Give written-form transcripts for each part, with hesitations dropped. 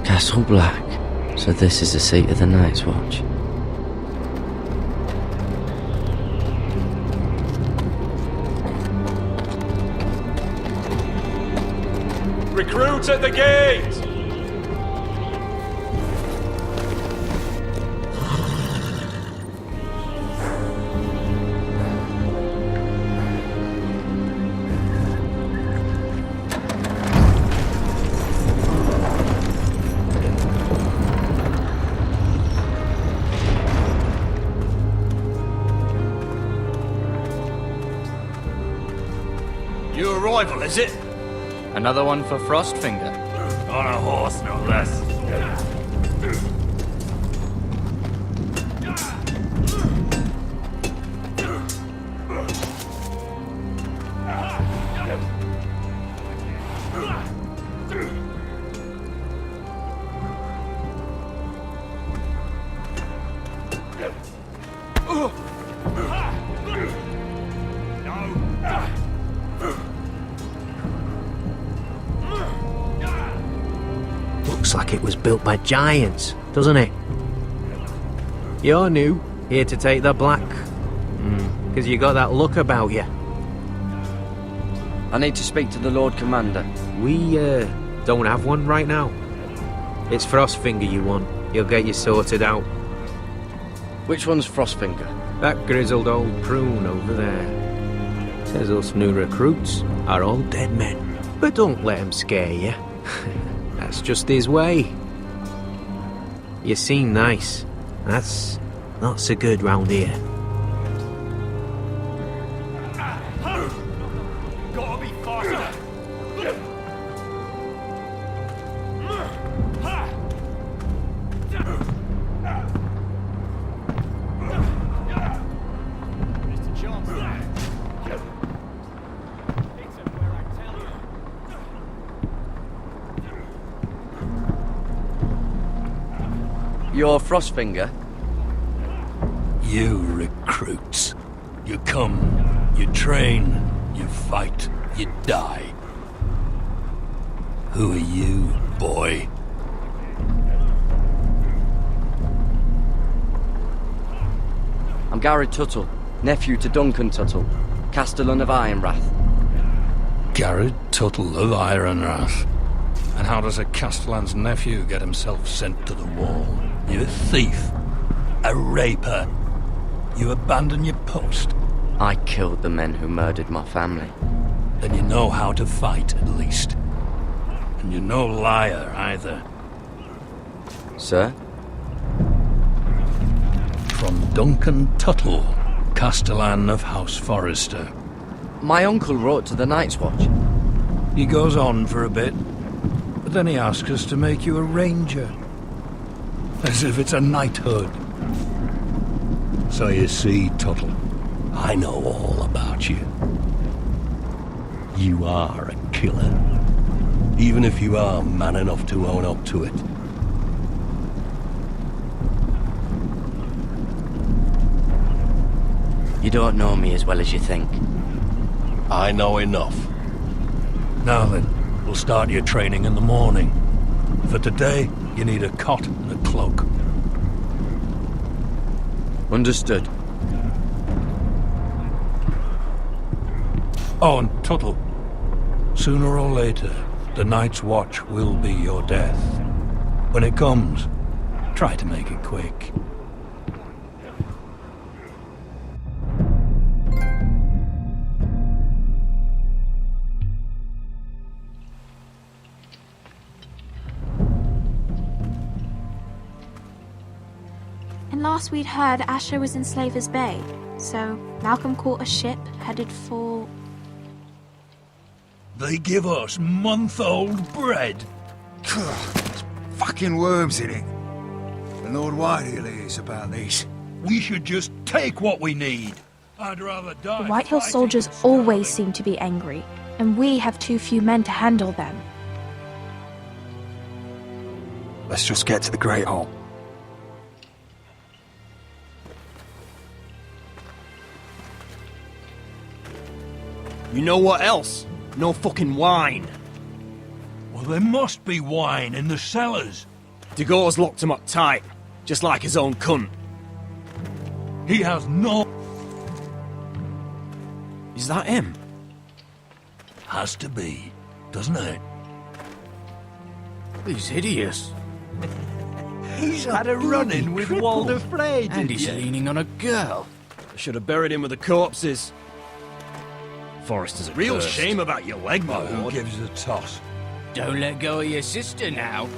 Castle Black. So this is the seat of the Night's Watch. Recruits at the gate! New arrival, is it? Another one for Frostfinger. On a horse, no less. Looks like it was built by giants, doesn't it? You're new, here to take the black. Because you got that look about you. I need to speak to the Lord Commander. We, don't have one right now. It's Frostfinger you want. He'll get you sorted out. Which one's Frostfinger? That grizzled old prune over there. Says us new recruits are all dead men. But don't let him scare you. That's just his way. You seem nice. That's not so good round here. Gotta be faster. You're Frostfinger? You recruits. You come, you train, you fight, you die. Who are you, boy? I'm Gary Tuttle, nephew to Duncan Tuttle, Castellan of Ironrath. Garrett Tuttle of Ironrath. And how does a Castellan's nephew get himself sent to the wall? You a thief, a raper. You abandon your post. I killed the men who murdered my family. Then you know how to fight, at least. And you're no liar, either. Sir? From Duncan Tuttle, Castellan of House Forrester. My uncle wrote to the Night's Watch. He goes on for a bit, but then he asks us to make you a ranger. As if it's a knighthood. So you see, Tuttle, I know all about you. You are a killer. Even if you are man enough to own up to it. You don't know me as well as you think. I know enough. Now then, we'll start your training in the morning. For today, you need a cot and a cloak. Understood. Oh, and Tuttle, sooner or later, the Night's Watch will be your death. When it comes, try to make it quick. And last we'd heard, Asher was in Slaver's Bay, so Malcolm caught a ship headed for... They give us month-old bread. There's fucking worms in it. The Lord Whitehill is about these. We should just take what we need. I'd rather die. The Whitehill fighting soldiers the always Scarlet. seem to be angry, and we have too few men to handle them. Let's just get to the Great Hall. You know what else? No fucking wine. Well, there must be wine in the cellars. De Gore's locked him up tight, just like his own cunt. He has no... Is that him? Has to be, doesn't it? He's hideous. He's had a run-in with Walder Frey, And he's leaning on a girl. I should have buried him with the corpses. Forrester's a real cursed. shame about your leg, my Who lord. gives a toss? Don't let go of your sister now.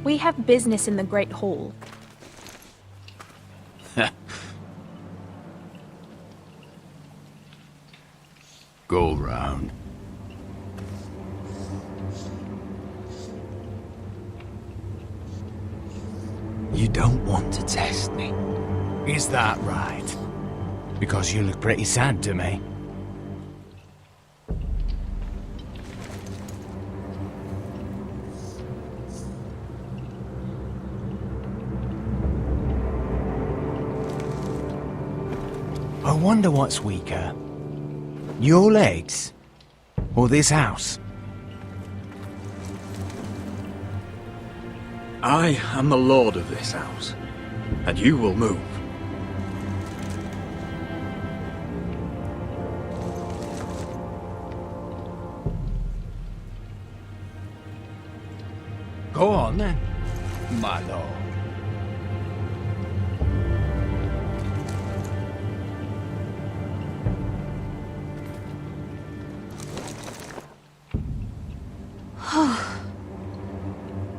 We have business in the Great Hall. Go round. You don't want to test me. Is that right? Because you look pretty sad to me. I wonder what's weaker. Your legs? Or this house? I am the lord of this house, and you will move. Go on then, my lord.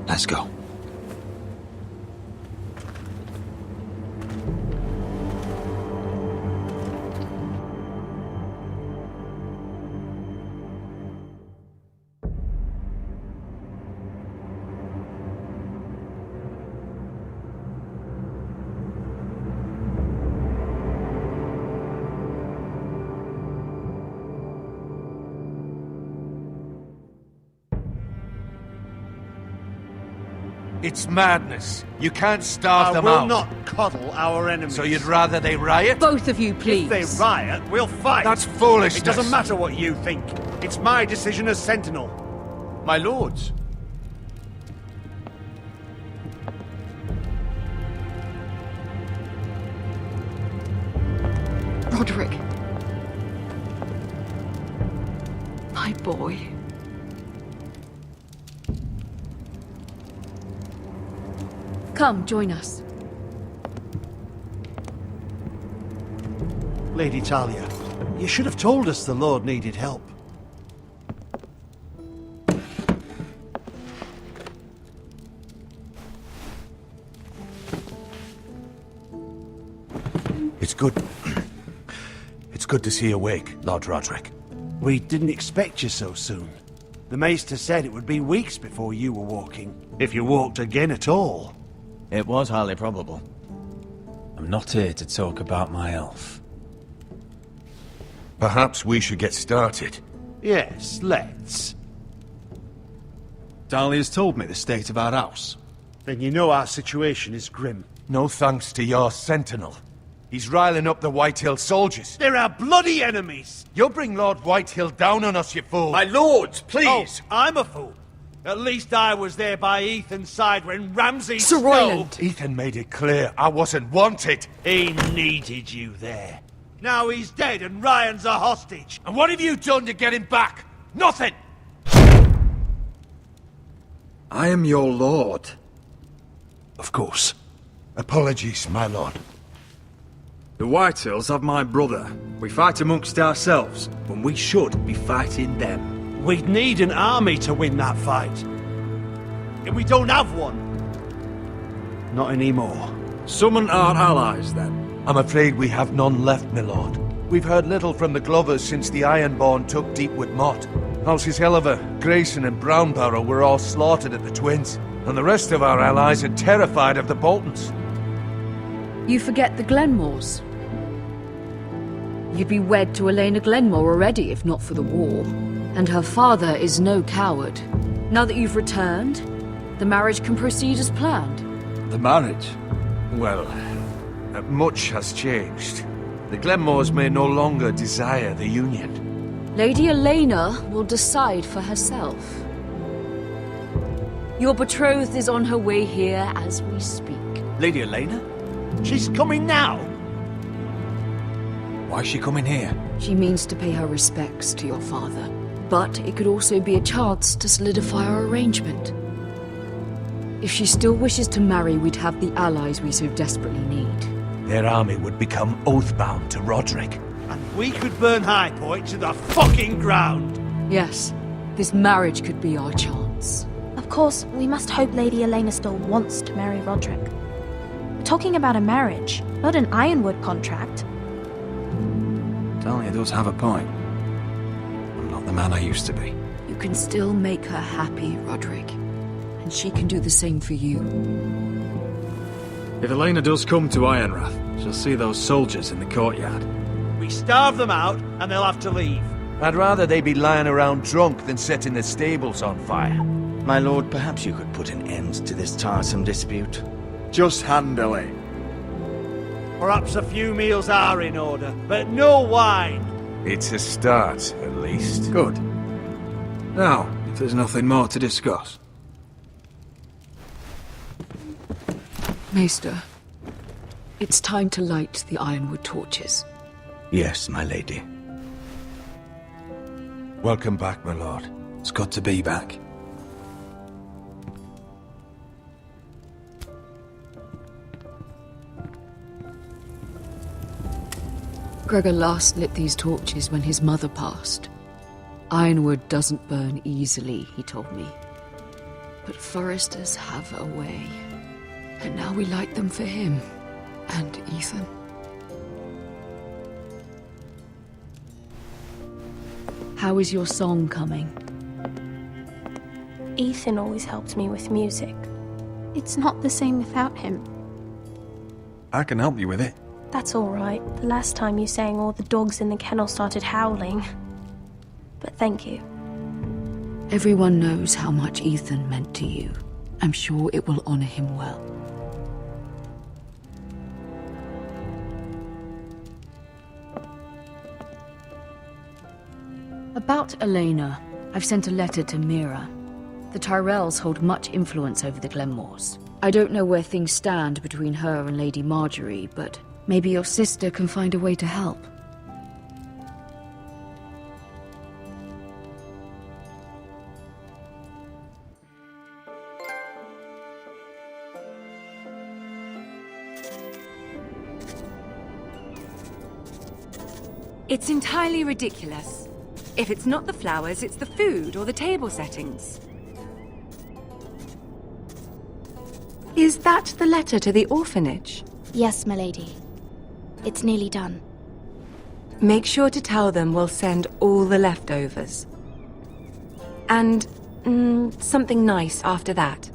Let's go. It's madness. You can't starve them I out. will not coddle our enemies. So you'd rather they riot? Both of you, please. If they riot, we'll fight. That's foolishness. It doesn't matter what you think. It's my decision as Sentinel. My lords. Roderick. My boy. Come, join us. Lady Talia, you should have told us the Lord needed help. It's good. It's good to see you awake, Lord Roderick. We didn't expect you so soon. The Maester said it would be weeks before you were walking, if you walked again at all. It was highly probable. I'm not here to talk about my elf. Perhaps we should get started. Yes, let's. Dahlia's told me the state of our house. Then you know our situation is grim. No thanks to your sentinel. He's riling up the Whitehill soldiers. They're our bloody enemies! You'll bring Lord Whitehill down on us, you fool. My lords, please! Oh, I'm a fool. At least I was there by Ethan's side when Ramsay Sir Royland! Ethan made it clear I wasn't wanted. He needed you there. Now he's dead and Ryan's a hostage. And what have you done to get him back? Nothing! I am your lord. Of course. Apologies, my lord. The Whitehills have my brother. We fight amongst ourselves, when we should be fighting them. We'd need an army to win that fight. And we don't have one. Not anymore. Summon our allies, then. I'm afraid we have none left, my lord. We've heard little from the Glovers since the Ironborn took Deepwood Mott. Houses Helliver, Grayson and Brownbarrow were all slaughtered at the Twins, and the rest of our allies are terrified of the Boltons. You forget the Glenmores. You'd be wed to Elena Glenmore already if not for the war. And her father is no coward. Now that you've returned, the marriage can proceed as planned. The marriage? Well, much has changed. The Glenmores may no longer desire the Union. Lady Elena will decide for herself. Your betrothed is on her way here as we speak. Lady Elena? She's coming now! Why is she coming here? She means to pay her respects to your father. But it could also be a chance to solidify our arrangement. If she still wishes to marry, we'd have the allies we so desperately need. Their army would become oathbound to Roderick. And we could burn High Point to the fucking ground! Yes, this marriage could be our chance. Of course, we must hope Lady Elena still wants to marry Roderick. We're talking about a marriage, not an Ironwood contract. Talia does have a point. I'm not the man I used to be. You can still make her happy, Roderick. And she can do the same for you. If Elena does come to Ironrath, she'll see those soldiers in the courtyard. We starve them out, and they'll have to leave. I'd rather they be lying around drunk than setting the stables on fire. My lord, perhaps you could put an end to this tiresome dispute. Just handily. Perhaps a few meals are in order, but no wine. It's a start, at least. Good. Now, if there's nothing more to discuss. Maester, it's time to light the Ironwood torches. Yes, my lady. Welcome back, my lord. It's good to be back. Gregor last lit these torches when his mother passed. Ironwood doesn't burn easily, he told me. But foresters have a way. And now we light them for him. And Ethan. How is your song coming? Ethan always helped me with music. It's not the same without him. I can help you with it. That's all right. The last time you sang, all the dogs in the kennel started howling. But thank you. Everyone knows how much Ethan meant to you. I'm sure it will honor him well. About Elena, I've sent a letter to Mira. The Tyrells hold much influence over the Glenmores. I don't know where things stand between her and Lady Marjorie, but maybe your sister can find a way to help. It's entirely ridiculous. If it's not the flowers, it's the food or the table settings. Is that the letter to the orphanage? Yes, my lady. It's nearly done. Make sure to tell them we'll send all the leftovers. And something nice after that.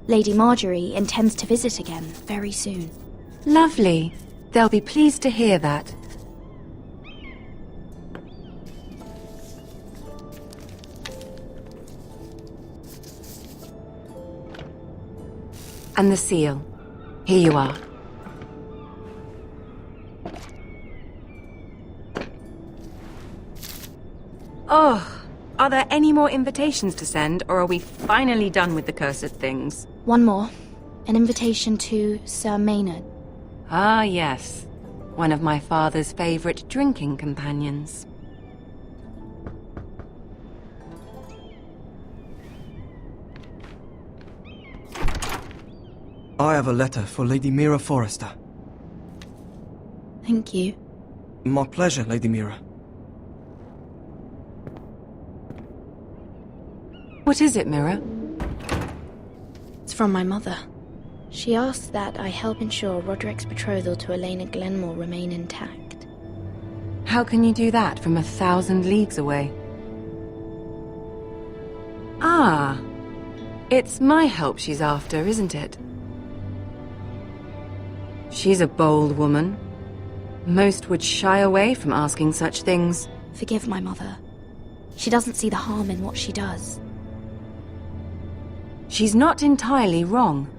Lady Marjorie intends to visit again very soon. Lovely. They'll be pleased to hear that. And the seal. Here you are. Oh, are there any more invitations to send, or are we finally done with the cursed things? One more. An invitation to Sir Maynard. Ah, yes. One of my father's favorite drinking companions. I have a letter for Lady Mira Forrester. Thank you. My pleasure, Lady Mira. What is it, Mira? It's from my mother. She asks that I help ensure Roderick's betrothal to Elena Glenmore remain intact. How can you do that from 1,000 leagues away? Ah, it's my help she's after, isn't it? She's a bold woman. Most would shy away from asking such things. Forgive my mother. She doesn't see the harm in what she does. She's not entirely wrong.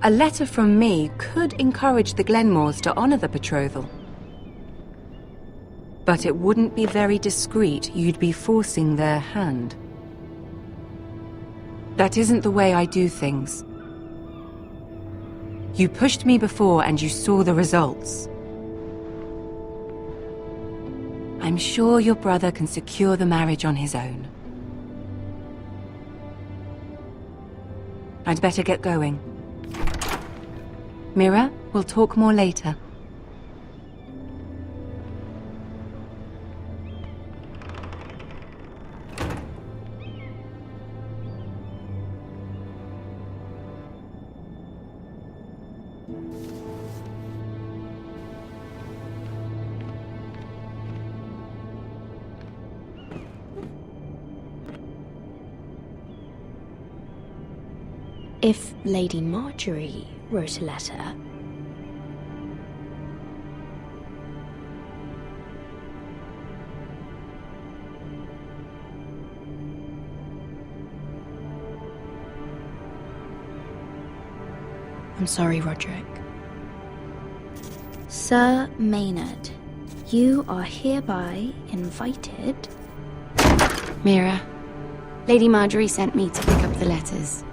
A letter from me could encourage the Glenmores to honor the betrothal. But it wouldn't be very discreet. You'd be forcing their hand. That isn't the way I do things. You pushed me before and you saw the results. I'm sure your brother can secure the marriage on his own. I'd better get going. Mira, we'll talk more later. If Lady Marjorie wrote a letter... I'm sorry, Roderick. Sir Maynard, you are hereby invited... Mira, Lady Marjorie sent me to pick up the letters.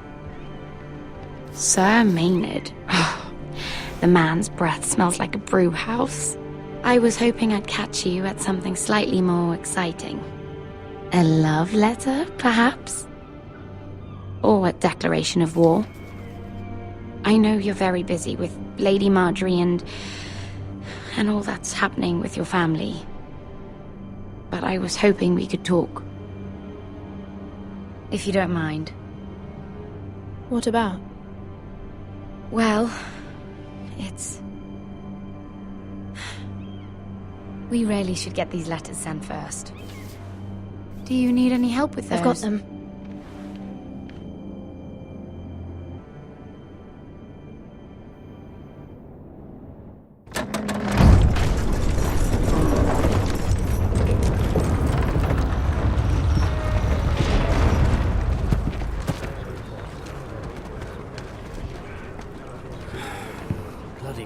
Sir Maynard. The man's breath smells like a brew house. I was hoping I'd catch you at something slightly more exciting. A love letter, perhaps? Or a declaration of war? I know you're very busy with Lady Marjorie and all that's happening with your family. But I was hoping we could talk. If you don't mind. What about? Well, it's... We really should get these letters sent first. Do you need any help with those? I've got them.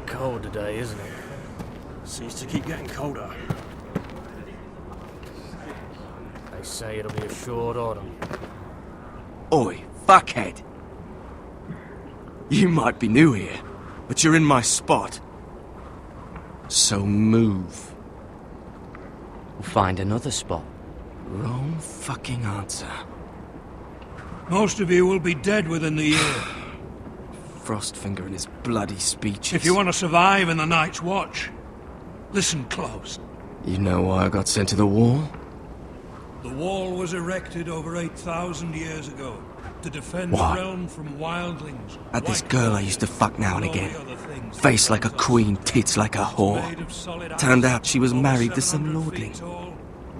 Cold today, isn't it? Seems to keep getting colder. They say it'll be a short autumn. Oi, fuckhead! You might be new here, but you're in my spot. So move. We'll find another spot. Wrong fucking answer. Most of you will be dead within the year. Frostfinger and his bloody speeches. If you want to survive in the Night's Watch, listen close. You know why I got sent to the wall? The wall was erected over 8,000 years ago to defend Why? the realm from wildlings. Had this girl I used to fuck now and again. Face like a queen, tits like a whore. Turned out she was married to some lordling.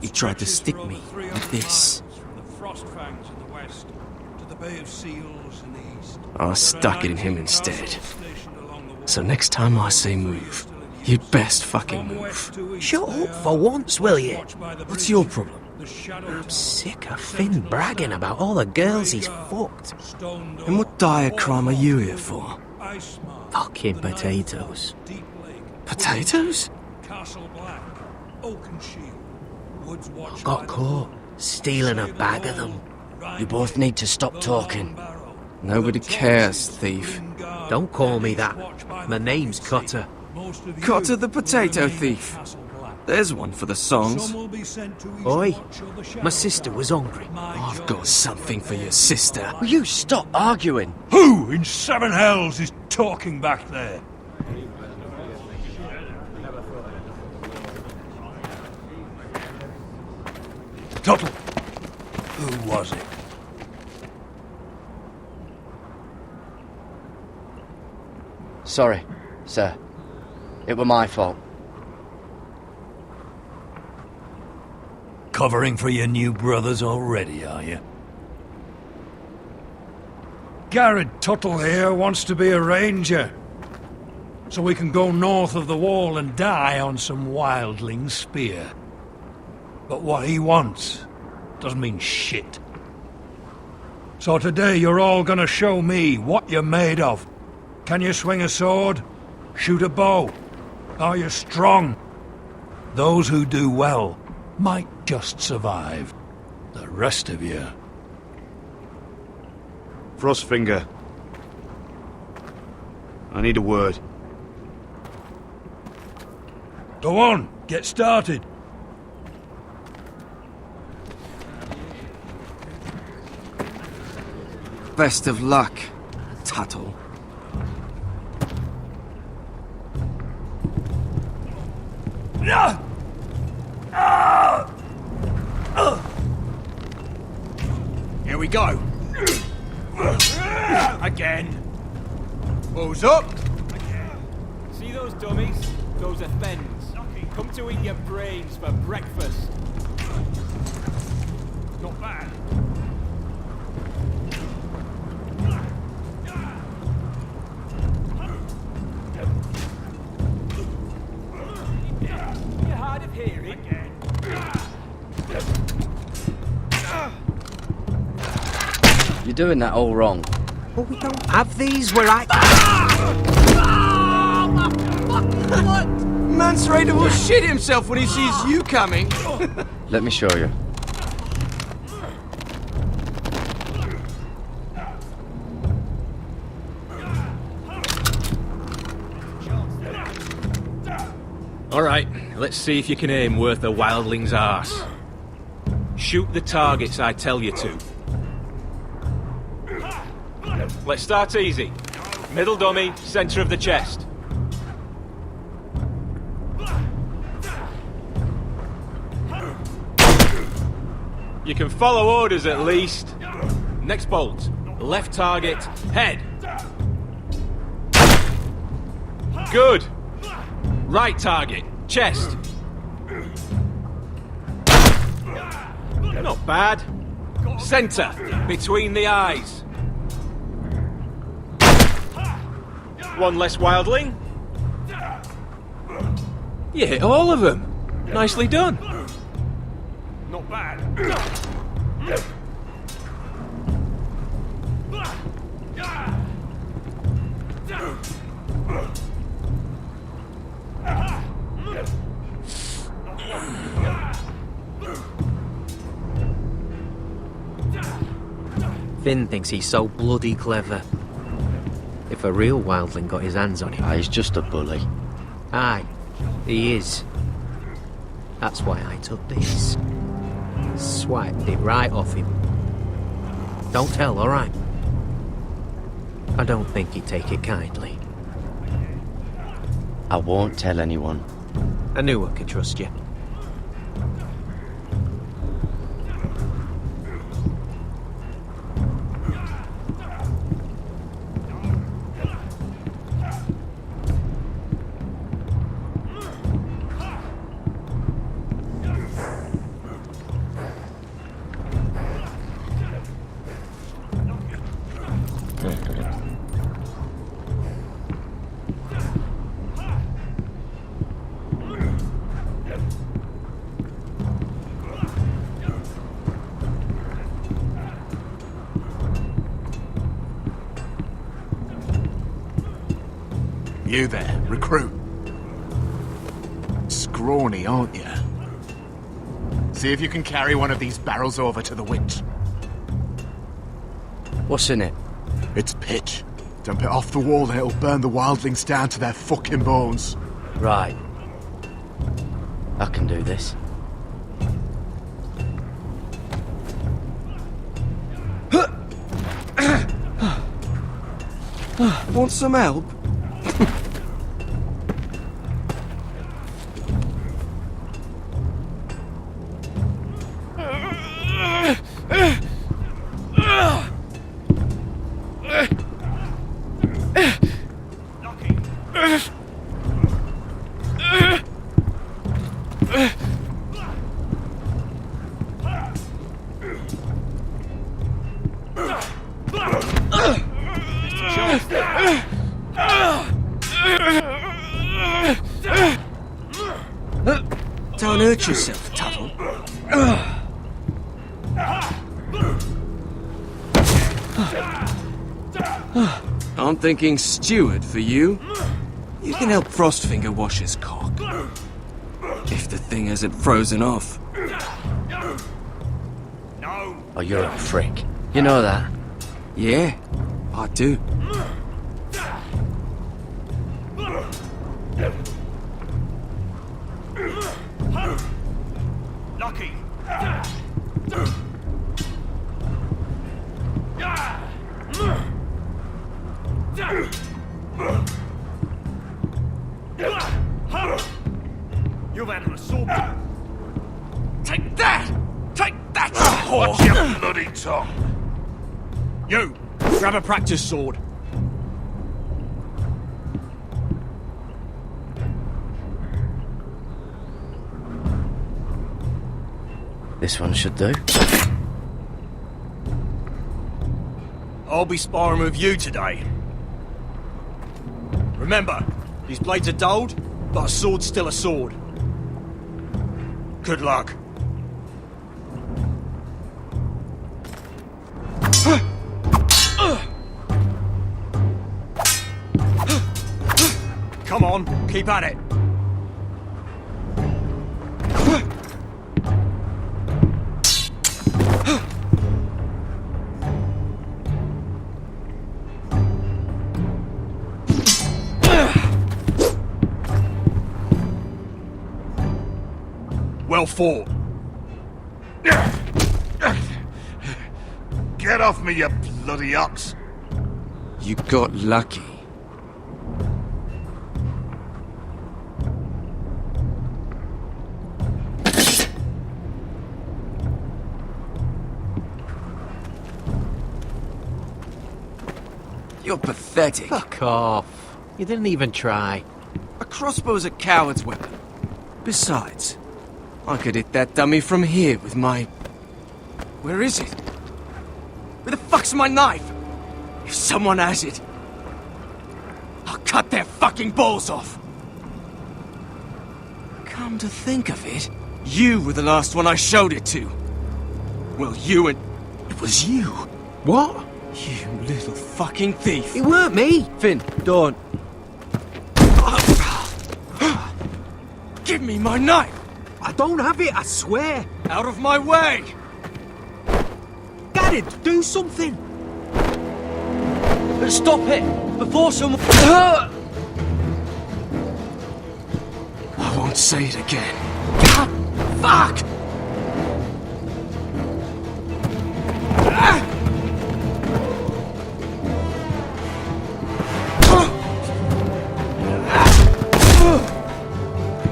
He tried to stick me with this. From the Frostfangs in the west to the Bay of Seals in the east. I stuck it in him instead. So next time I say move, you'd best fucking move. Shut up for once, will you? What's your problem? I'm sick of Finn bragging about all the girls he's fucked. And what dire crime are you here for? Fucking potatoes. Potatoes? Got caught stealing a bag of them. You both need to stop talking. Nobody cares, thief. Don't call me that. My name's Cotter. Cotter the potato thief. There's one for the songs. Oi, my sister was hungry. I've got something for your sister. Will you stop arguing? Who in seven hells is talking back there? Tuttle. Who was it? Sorry, sir. It were my fault. Covering for your new brothers already, are you? Garrett Tuttle here wants to be a ranger. So we can go north of the wall and die on some wildling spear. But what he wants doesn't mean shit. So today you're all gonna show me what you're made of. Can you swing a sword? Shoot a bow? Are you strong? Those who do well might just survive. The rest of you... Frostfinger. I need a word. Go on, get started. Best of luck, Tuttle. Here we go. Again. Balls up. See those dummies? Those are Fens. Come to eat your brains for breakfast. Not bad. You're hard of hearing. You're doing that all wrong. Well, we don't have these where I... What? Mance Raider will shit himself when he sees you coming. Let me show you. Alright, let's see if you can aim worth a wildling's arse. Shoot the targets I tell you to. Let's start easy. Middle dummy, center of the chest. You can follow orders at least. Next bolt. Left target, head. Good. Right target, chest. Not bad. Center, between the eyes. One less wildling. You hit all of them. Nicely done. Not bad. Finn thinks he's so bloody clever. If a real wildling got his hands on him... He's just a bully. Aye, he is. That's why I took these. Swiped it right off him. Don't tell, alright? I don't think he'd take it kindly. I won't tell anyone. I knew I could trust you. You there, recruit. Scrawny, aren't you? See if you can carry one of these barrels over to the winch. What's in it? It's pitch. Dump it off the wall and it'll burn the wildlings down to their fucking bones. Right. I can do this. Want some help? Don't hurt yourself, Tuttle. I'm thinking steward for you. You can help Frostfinger wash his cock. If the thing hasn't frozen off. Oh, you're a prick. You know that? Yeah, I do. Lucky! You've had an assault. Take that! Take that, whore! Watch your bloody tongue! You! Grab a practice sword. This one should do. I'll be sparring with you today. Remember, these blades are dulled, but a sword's still a sword. Good luck. Come on, keep at it. Well fought. Get off me, you bloody ox! You got lucky. You're pathetic. Fuck off. You didn't even try. A crossbow's a coward's weapon. Besides, I could hit that dummy from here with my... Where is it? Where the fuck's my knife? If someone has it, I'll cut their fucking balls off. Come to think of it, you were the last one I showed it to. Well, you and... It was you. What? You little fucking thief. It weren't me. Finn, don't. Give me my knife! I don't have it, I swear. Out of my way! Garrett, do something. Stop it! Before someone... I won't say it again. God, fuck!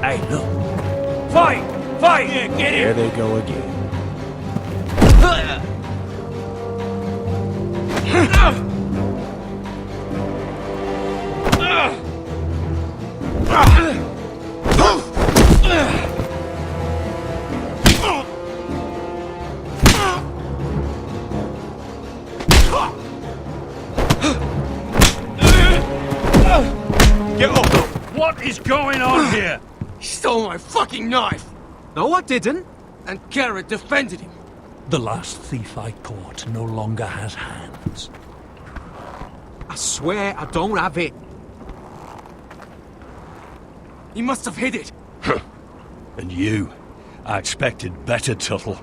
Hey, look. Fight! Fight! Yeah, get There it! they go again. Get off! What is going on here? He stole my fucking knife! No, I didn't. And Garrett defended him. The last thief I caught no longer has hands. I swear I don't have it. He must have hid it. And you, I expected better, Tuttle.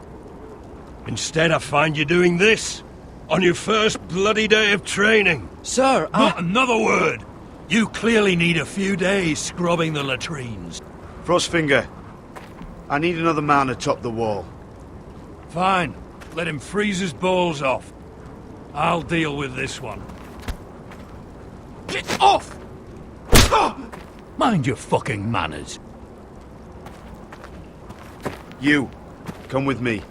Instead, I find you doing this on your first bloody day of training. Sir, Not another word. You clearly need a few days scrubbing the latrines. Frostfinger, I need another man atop the wall. Fine. Let him freeze his balls off. I'll deal with this one. Get off! Mind your fucking manners. You, come with me.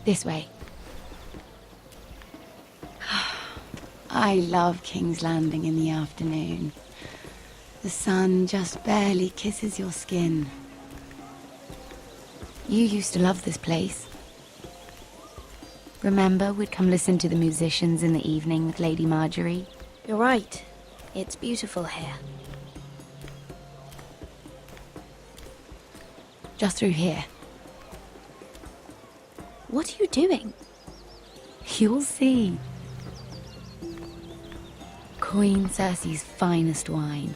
This way. I love King's Landing in the afternoon. The sun just barely kisses your skin. You used to love this place. Remember, we'd come listen to the musicians in the evening with Lady Marjorie? You're right. It's beautiful here. Just through here. What are you doing? You'll see. Queen Cersei's finest wine.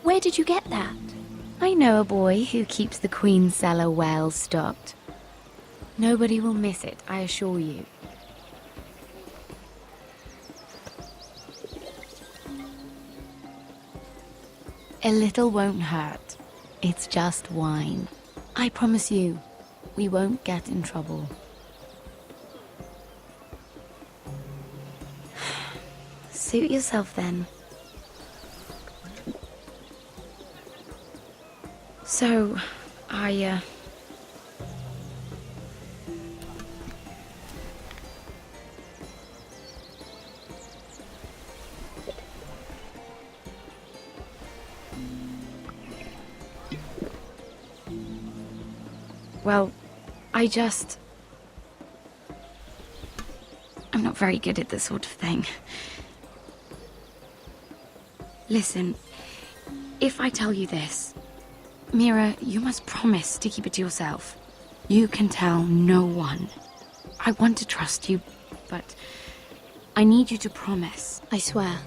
Where did you get that? I know a boy who keeps the Queen's cellar well stocked. Nobody will miss it, I assure you. A little won't hurt. It's just wine. I promise you, we won't get in trouble. Suit yourself then. So, Well, I'm not very good at this sort of thing. Listen, if I tell you this, Mira, you must promise to keep it to yourself. You can tell no one. I want to trust you, but I need you to promise. I swear,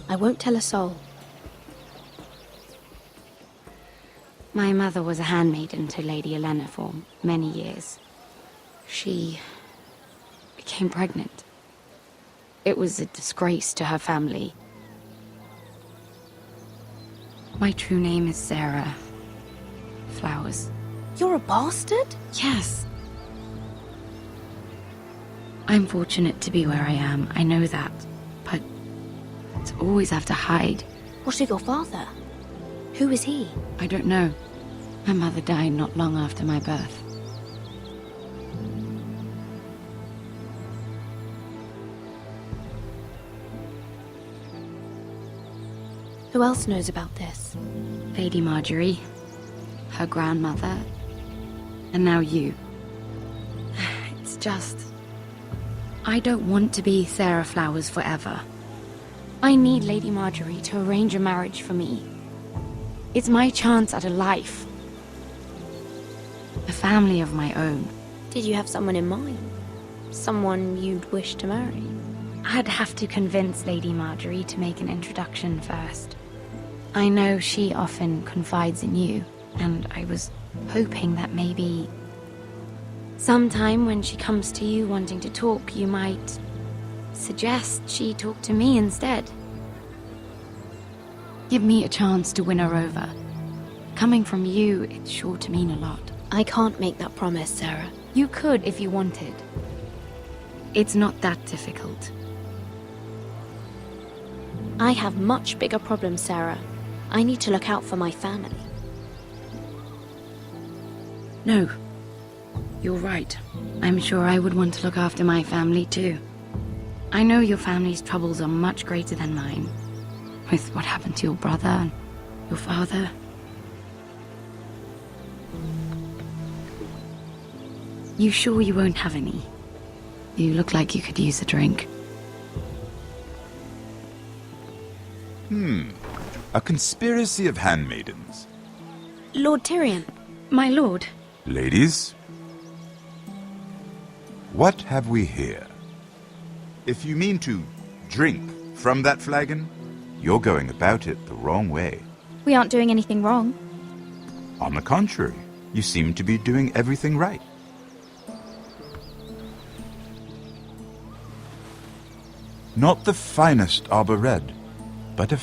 I won't tell a soul. My mother was a handmaiden to Lady Olenna for many years. She became pregnant. It was a disgrace to her family. My true name is Sarah Flowers. You're a bastard? Yes. I'm fortunate to be where I am, I know that. But to always have to hide. What of your father? Who is he? I don't know. My mother died not long after my birth. Who else knows about this? Lady Marjorie, her grandmother, and now you. It's just... I don't want to be Sarah Flowers forever. I need Lady Marjorie to arrange a marriage for me. It's my chance at a life. A family of my own. Did you have someone in mind? Someone you'd wish to marry? I'd have to convince Lady Marjorie to make an introduction first. I know she often confides in you, and I was hoping that maybe sometime when she comes to you wanting to talk, you might suggest she talk to me instead. Give me a chance to win her over. Coming from you, it's sure to mean a lot. I can't make that promise, Sarah. You could if you wanted. It's not that difficult. I have much bigger problems, Sarah. I need to look out for my family. No. You're right. I'm sure I would want to look after my family too. I know your family's troubles are much greater than mine. With what happened to your brother and your father. You sure you won't have any? You look like you could use a drink. A conspiracy of handmaidens. Lord Tyrion. My lord. Ladies, what have we here? If you mean to drink from that flagon, you're going about it the wrong way. We aren't doing anything wrong. On the contrary, you seem to be doing everything right. Not the finest arbor red, but a